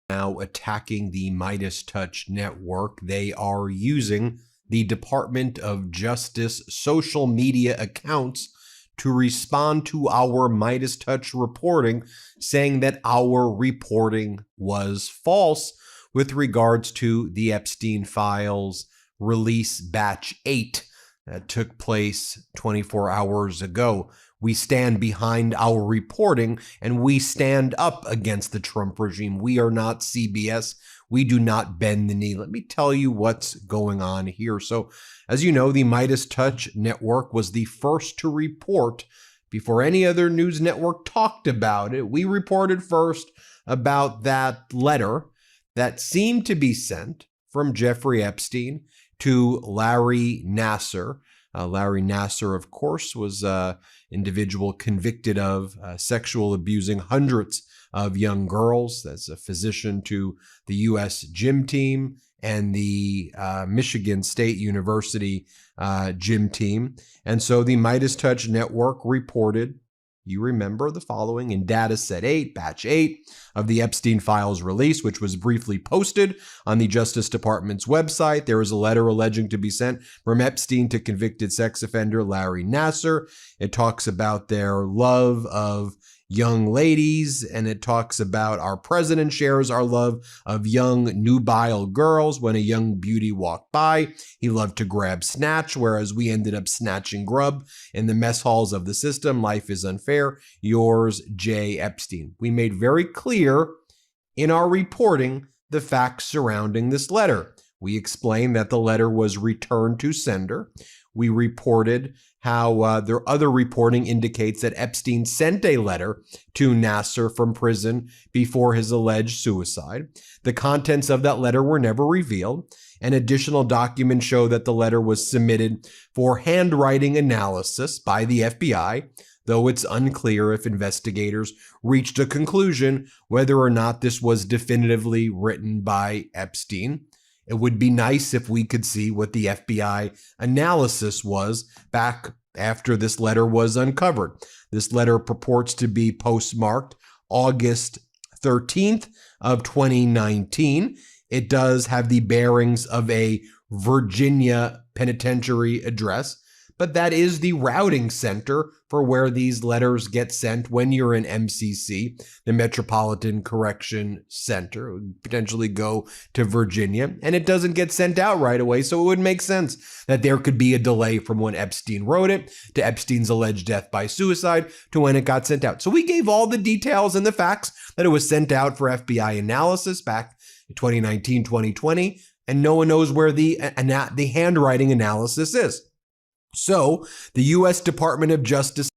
now attacking the MeidasTouch network. They are using the Department of Justice social media accounts to respond to our MeidasTouch reporting, saying that our reporting was false with regards to the Epstein files release batch 8 that took place 24 hours ago. We stand behind our reporting and we stand up against the Trump regime. We are not CBS. We do not bend the knee. Let me tell you what's going on here. So, as you know, the MeidasTouch network was the first to report before any other news network talked about it. We reported first about that letter that seemed to be sent from Jeffrey Epstein to Larry Nassar. Larry Nassar, of course, was an individual convicted of sexual abusing hundreds of young girls. That's a physician to the U.S. gym team and the Michigan State University gym team. And so the MeidasTouch network reported, you remember, the following in data set 8, batch 8 of the Epstein files release, which was briefly posted on the Justice Department's website. There was a letter alleging to be sent from Epstein to convicted sex offender Larry Nassar. It talks about their love of young ladies, and it talks about our president shares our love of young nubile girls. When a young beauty walked by, he loved to grab snatch, whereas we ended up snatching grub in the mess halls of the system. Life is unfair. Yours, J. Epstein. We made very clear in our reporting the facts surrounding this letter. We explained that the letter was returned to sender. We reported how their other reporting indicates that Epstein sent a letter to Nassar from prison before his alleged suicide. The contents of that letter were never revealed, and additional documents show that the letter was submitted for handwriting analysis by the FBI, though it's unclear if investigators reached a conclusion whether or not this was definitively written by Epstein. It would be nice if we could see what the FBI analysis was back after this letter was uncovered. This letter purports to be postmarked August 13th of 2019. It does have the bearings of a Virginia penitentiary address, but that is the routing center for where these letters get sent when you're in MCC, the Metropolitan Correction Center. It would potentially go to Virginia, and it doesn't get sent out right away, so it would make sense that there could be a delay from when Epstein wrote it to Epstein's alleged death by suicide to when it got sent out. So we gave all the details and the facts that it was sent out for FBI analysis back in 2019, 2020, and no one knows where the handwriting analysis is. So the U.S. Department of Justice,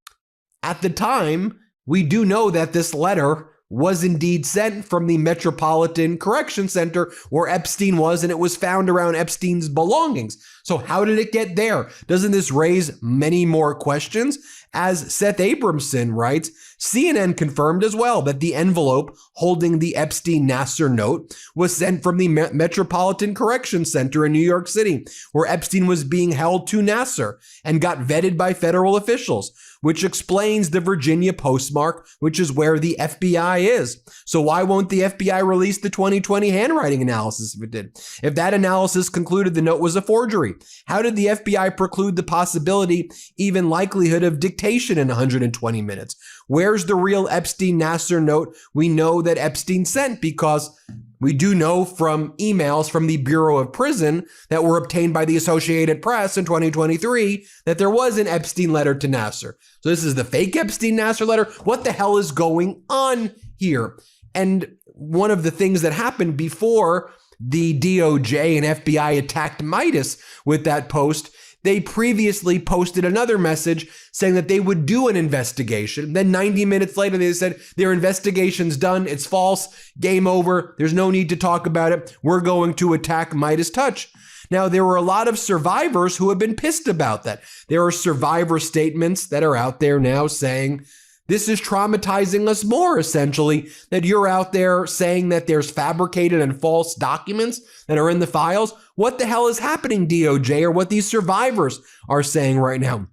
at the time, we do know that this letter was indeed sent from the Metropolitan Correction Center where Epstein was, and it was found around Epstein's belongings. So how did it get there? Doesn't this raise many more questions? As Seth Abramson writes, CNN confirmed as well that the envelope holding the Epstein-Nassar note was sent from the Metropolitan Correction Center in New York City, where Epstein was being held to Nassar, and got vetted by federal officials, which explains the Virginia postmark, which is where the FBI is. So why won't the FBI release the 2020 handwriting analysis if it did? If that analysis concluded the note was a forgery, how did the FBI preclude the possibility, even likelihood of dictation in 120 minutes? Where's the real Epstein-Nassar note we know that Epstein sent? Because we do know from emails from the Bureau of Prison that were obtained by the Associated Press in 2023 that there was an Epstein letter to Nassar. So this is the fake Epstein-Nassar letter. What the hell is going on here? And one of the things that happened before the DOJ and FBI attacked Meidas with that post, they previously posted another message saying that they would do an investigation. Then 90 minutes later, they said their investigation's done. It's false. Game over. There's no need to talk about it. We're going to attack MeidasTouch. Now, there were a lot of survivors who have been pissed about that. There are survivor statements that are out there now saying, this is traumatizing us more, essentially, that you're out there saying that there's fabricated and false documents that are in the files. What the hell is happening, DOJ, or what these survivors are saying right now?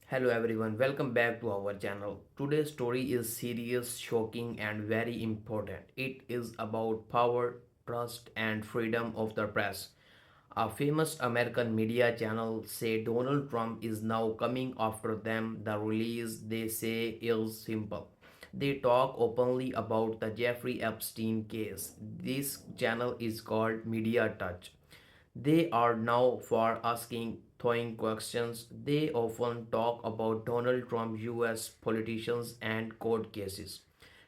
Hello everyone, welcome back to our channel. Today's story is serious, shocking, and very important. It is about power, trust, and freedom of the press. A famous American media channel say Donald Trump is now coming after them. The release they say is simple. They talk openly about the Jeffrey Epstein case. This channel is called MeidasTouch. They are now for asking throwing questions. They often talk about Donald Trump, US politicians, and court cases.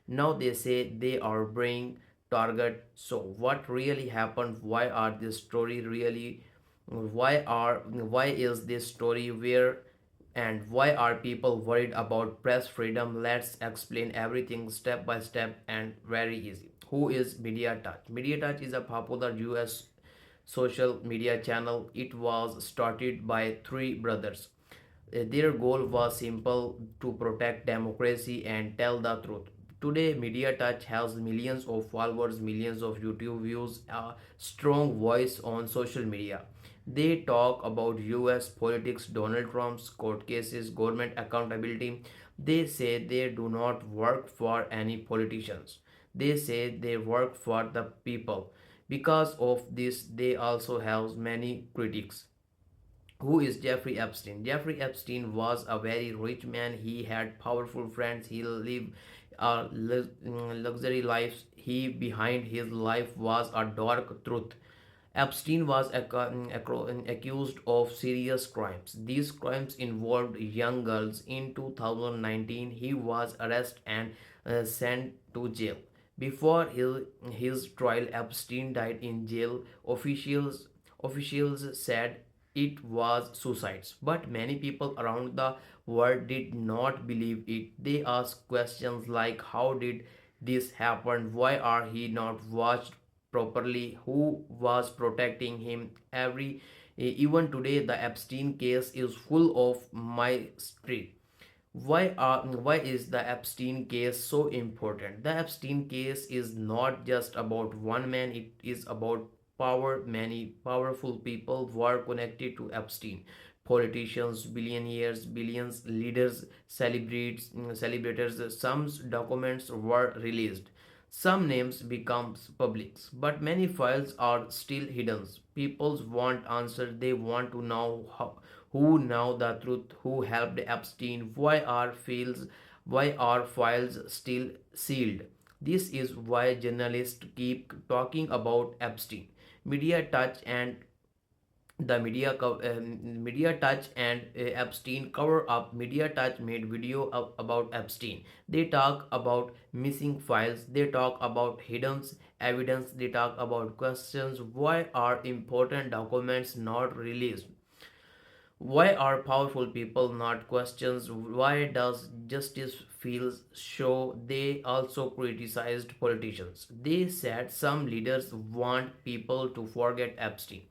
Now they say they are being target. So what really happened? Why are this story really? Why is this story where? And why are people worried about press freedom? Let's explain everything step by step and very easy. Who is MediaTouch? MediaTouch is a popular US social media channel. It was started by three brothers. Their goal was simple to protect democracy and tell the truth. Today, MediaTouch has millions of followers, millions of YouTube views, a strong voice on social media. They talk about US politics, Donald Trump's court cases, government accountability. They say they do not work for any politicians. They say they work for the people. Because of this, they also have many critics. Who is Jeffrey Epstein? Jeffrey Epstein was a very rich man. He had powerful friends. He lived luxury lives. He behind his life was a dark truth. Epstein was accused of serious crimes. These crimes involved young girls. In 2019, he was arrested and sent to jail. Before his trial, Epstein died in jail. Officials said it was suicides, but many people around the world did not believe it. They asked questions like how did this happen? Why are he not watched properly? Who was protecting him? Even today the Epstein case is full of mystery. Why is the Epstein case so important? The Epstein case is not just about one man, it is about power. Many powerful people were connected to Epstein. Politicians, billionaires, billions, leaders, celebrators. Some documents were released. Some names becomes public, but many files are still hidden. People want answers. They want to know who know the truth, who helped Epstein, why are files still sealed. This is why journalists keep talking about Epstein. Media touch and Media Touch and Epstein cover up. Media Touch made video about Epstein. They talk about missing files. They talk about hidden evidence. They talk about questions. Why are important documents not released? Why are powerful people not questions? Why does justice feel show? They also criticized politicians. They said some leaders want people to forget Epstein.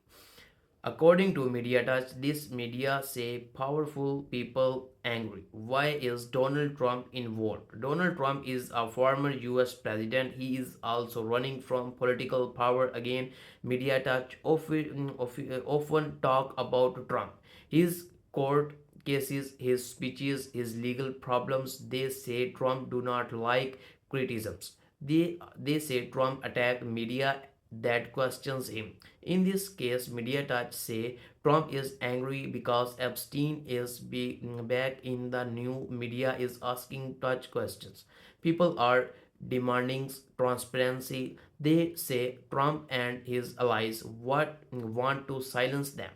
According to MediaTouch, this media say powerful people angry. Why is Donald Trump involved? Donald Trump is a former US president. He is also running from political power again. MediaTouch often talk about Trump. His court cases, his speeches, his legal problems. They say Trump do not like criticisms. They say Trump attacked media that questions him. In this case, MediaTouch say Trump is angry because Epstein is back in the new media is asking touch questions. People are demanding transparency. They say Trump and his allies want to silence them.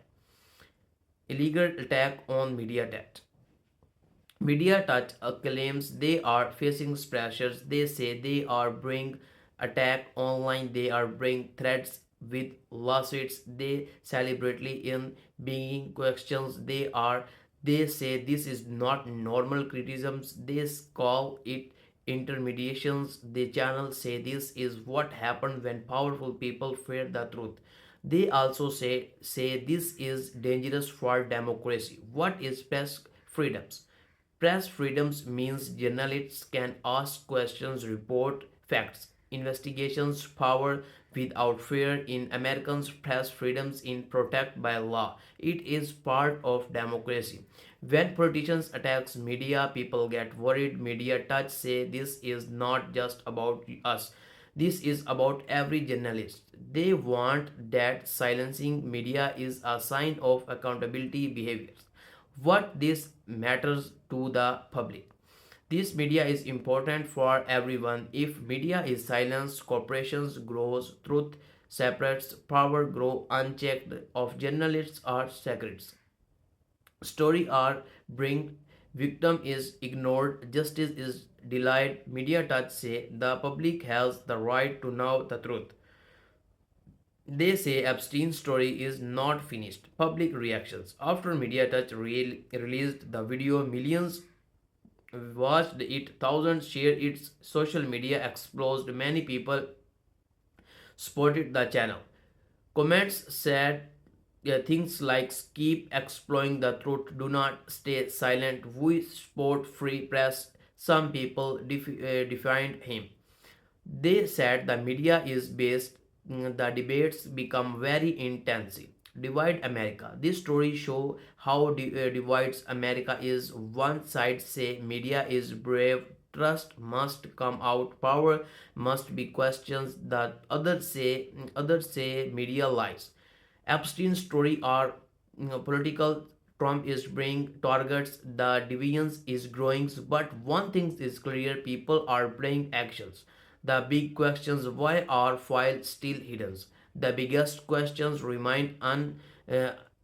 Illegal attack on MediaTouch. MediaTouch claims they are facing pressures. They say they are being attacked online. They are being threats with lawsuits. They celebrate in being questions. They say this is not normal criticisms. They call it intermediations. The channel say this is what happened when powerful people fear the truth. They also say this is dangerous for democracy. What is press freedoms? Press freedoms means journalists can ask questions, report facts. investigations power without fear in Americans press freedoms in protect by law. It is part of democracy. When politicians attacks media, people get worried. Media touch say this is not just about us. This is about every journalist. They want that silencing media is a sign of accountability behaviors. What this matters to the public. This media is important for everyone. If media is silenced, corporations grows, truth separates, power grow unchecked. Of journalists are secrets. Story are bring, victim is ignored, justice is delayed. Media touch say the public has the right to know the truth. They say Epstein's story is not finished. Public reactions. After Media Touch released the video, millions watched it, thousands shared its social media exploded. Many people supported the channel. Comments said things like keep exploring the truth, do not stay silent, we support free press. Some people defied him. They said the media is based, the debates become very intense. Divide America. This story show how divides America is. One side say media is brave, trust must come out, power must be questioned. The others say media lies. Epstein's story are political. Trump is bringing targets. The divisions is growing. But one thing is clear: people are playing actions. The big questions: why are files still hidden? The biggest questions remain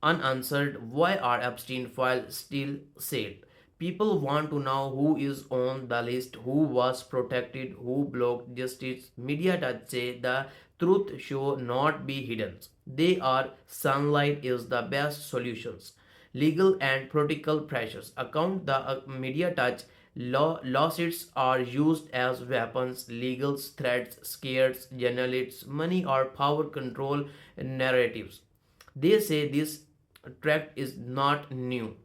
unanswered. Why are Epstein files still sealed? People want to know who is on the list, who was protected, who blocked justice. Media that say the truth should not be hidden. They are sunlight is the best solutions. Legal and political pressures. Account the media touch lawsuits are used as weapons. Legal threats scares journalists. Money or power control narratives. They say this tract is not new.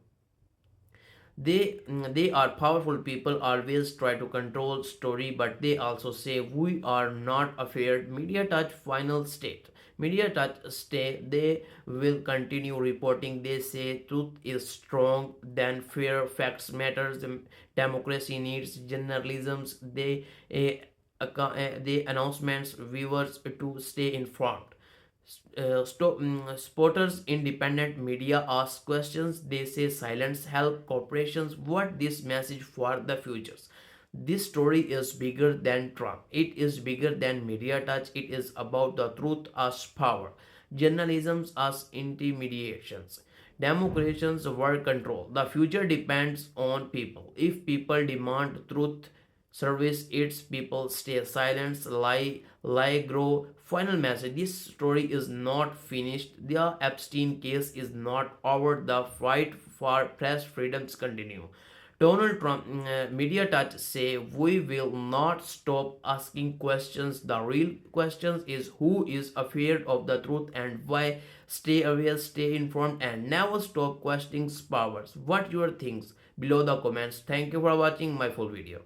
They are powerful people always try to control story, but they also say we are not afraid. Media touch final state. Media touch stay. They will continue reporting. They say truth is strong than fear. Facts matters. Democracy needs journalisms. They announcements viewers to stay informed. Spotters independent media ask questions. They say silence help corporations. What this message for the futures? This story is bigger than Trump. It is bigger than media touch. It is about the truth as power, journalism as intermediations, democrations were control. The future depends on people. If people demand truth, service its people stay silent, lie grow. Final message: this story is not finished. The Epstein case is not over. The fight for press freedoms continue. Donald Trump media touch say we will not stop asking questions. The real questions is who is afraid of the truth and why. Stay aware, stay informed, and never stop questioning powers. What your things below the comments. Thank you for watching my full video.